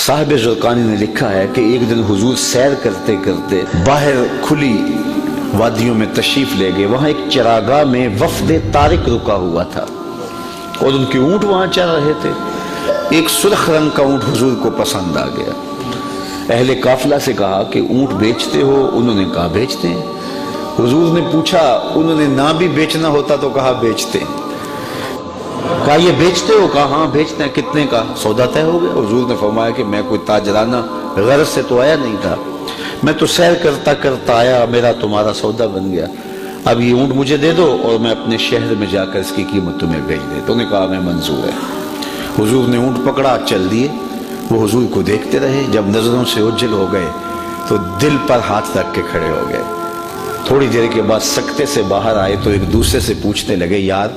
صاحب زرقانی نے لکھا ہے کہ ایک دن حضور سیر کرتے کرتے باہر کھلی وادیوں میں تشریف لے گئے. وہاں ایک چراگاہ میں وفد طارق رکا ہوا تھا اور ان کے اونٹ وہاں چل رہے تھے. ایک سرخ رنگ کا اونٹ حضور کو پسند آ گیا. اہل قافلہ سے کہا کہ اونٹ بیچتے ہو؟ انہوں نے کہا بیچتے ہیں. حضور نے پوچھا انہوں نے نہ بھی بیچنا ہوتا تو کہا بیچتے ہیں. کہا یہ بیچتے ہو؟ کہا ہاں بیچتے ہیں. کتنے کا؟ سودا طے ہو گیا. حضور نے فرمایا کہ میں کوئی تاجرانہ غرض سے تو آیا نہیں تھا, میں تو سیر کرتا کرتا آیا, میرا تمہارا سودا بن گیا. اب یہ اونٹ مجھے دے دو اور میں اپنے شہر میں جا کر اس کی قیمت تمہیں بھیج دے. تو نے کہا میں منظور ہے. حضور نے اونٹ پکڑا, چل دیے. وہ حضور کو دیکھتے رہے. جب نظروں سے اوجھل ہو گئے تو دل پر ہاتھ رکھ کے کھڑے ہو گئے. تھوڑی دیر کے بعد سکتے سے باہر آئے تو ایک دوسرے سے پوچھنے لگے, یار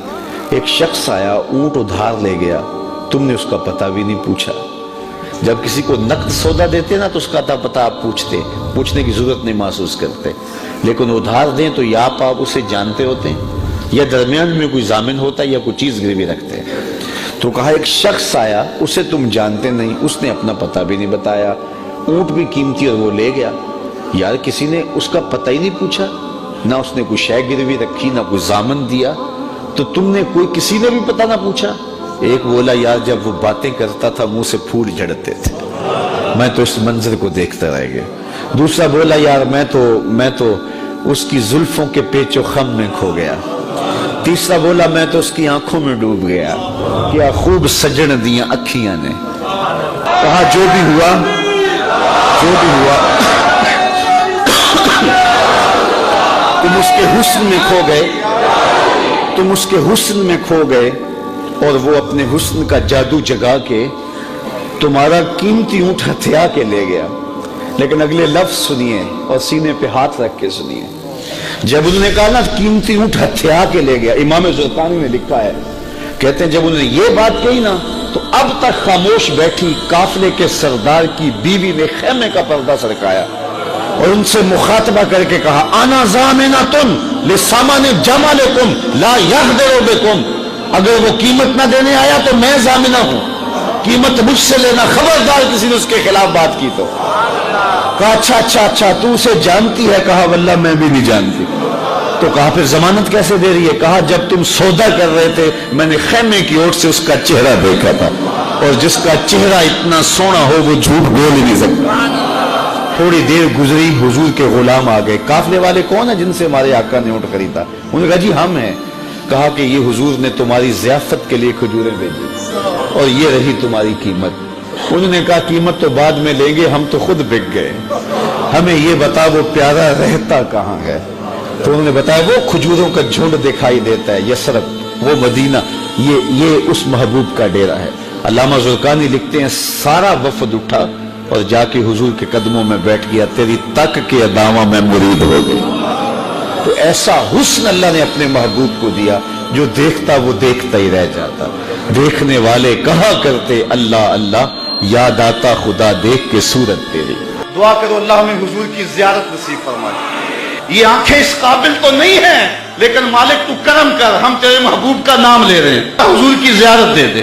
ایک شخص آیا اونٹ ادھار لے گیا, تم نے اس کا پتہ بھی نہیں پوچھا. جب کسی کو نقد سودا دیتے نا تو اس کا پتہ آپ پوچھنے کی ضرورت نہیں محسوس کرتے, لیکن ادھار دیں تو یا آپ اسے جانتے ہوتے ہیں یا درمیان میں کوئی ضامن ہوتا ہے یا کوئی چیز گروی رکھتے ہیں. تو کہا ایک شخص آیا, اسے تم جانتے نہیں, اس نے اپنا پتہ بھی نہیں بتایا, اونٹ بھی قیمتی اور وہ لے گیا. یار کسی نے اس کا پتہ ہی نہیں پوچھا, نہ اس نے کوئی شے گروی رکھی, نہ کوئی ضامن دیا, تو تم نے کسی نے بھی پتہ نہ پوچھا. ایک بولا یار جب وہ باتیں کرتا تھا منہ سے پھول جھڑتے تھے, میں تو اس منظر کو دیکھتا رہ گیا. دوسرا بولا یار میں تو اس کی زلفوں کے پیچ و خم میں کھو گیا. تیسرا بولا میں تو اس کی آنکھوں میں ڈوب گیا, کیا خوب سجن دیاں اکھیاں نے. کہا جو بھی ہوا تم اس کے حسن میں کھو گئے اور وہ اپنے حسن کا جادو جگا کے تمہارا قیمتی اونٹ ہتھیا کے لے گیا. لیکن اگلے لفظ سنیے اور سینے پہ ہاتھ رکھ کے سنیے. جب انہوں نے کہا نا قیمتی اونٹ ہتھیا کے لے گیا, امام زرقانی نے لکھا ہے, کہتے ہیں جب انہوں نے یہ بات کہی نا تو اب تک خاموش بیٹھی قافلے کے سردار کی بیوی نے خیمے کا پردہ سرکایا اور ان سے مخاطبہ کر کے کہا انا ضامنۃ لسامان جمالکم لا یحضر بکم. اگر وہ قیمت نہ دینے آیا تو میں ضامنہ ہوں, قیمت مجھ سے لینا, خبردار کسی نے اس کے خلاف بات کی تو. کہا اچھا تو اسے جانتی ہے؟ کہا واللہ میں بھی نہیں جانتی. تو کہا پھر ضمانت کیسے دے رہی ہے؟ کہا جب تم سودا کر رہے تھے میں نے خیمے کی اوٹ سے اس کا چہرہ دیکھا تھا, اور جس کا چہرہ اتنا سونا ہو وہ جھوٹ بول ہی نہیں سکتا. تھوڑی دیر گزری, حضور کے غلام آ گئے. قافلے والے کون ہیں جن سے ہمارے آقا نے اونٹ خریدا؟ انہوں نے کہا جی ہم ہیں. کہا کہ یہ حضور نے تمہاری ضیافت کے لیے کھجوریں بھیجی اور یہ رہی تمہاری قیمت. انہوں نے کہا قیمت تو بعد میں لیں گے, ہم تو خود بک گئے, ہمیں یہ بتا وہ پیارا رہتا کہاں ہے. تو انہوں نے بتایا وہ کھجوروں کا جھنڈ دکھائی دیتا ہے, یثرب وہ مدینہ, یہ اس محبوب کا ڈیرا ہے. علامہ زرقانی لکھتے ہیں سارا وفد اٹھا اور جا کے حضور کے قدموں میں بیٹھ گیا, تیری تک کے ادامہ میں مرید ہو گئی. تو ایسا حسن اللہ نے اپنے محبوب کو دیا جو دیکھتا وہ دیکھتا ہی رہ جاتا. دیکھنے والے کہا کرتے اللہ اللہ, یاد آتا خدا دیکھ کے صورت تیری. دعا کرو اللہ ہمیں حضور کی زیارت نصیب فرمائے. یہ آنکھیں اس قابل تو نہیں ہیں لیکن مالک تو کرم کر, ہم تیرے محبوب کا نام لے رہے ہیں, حضور کی زیارت دے دے.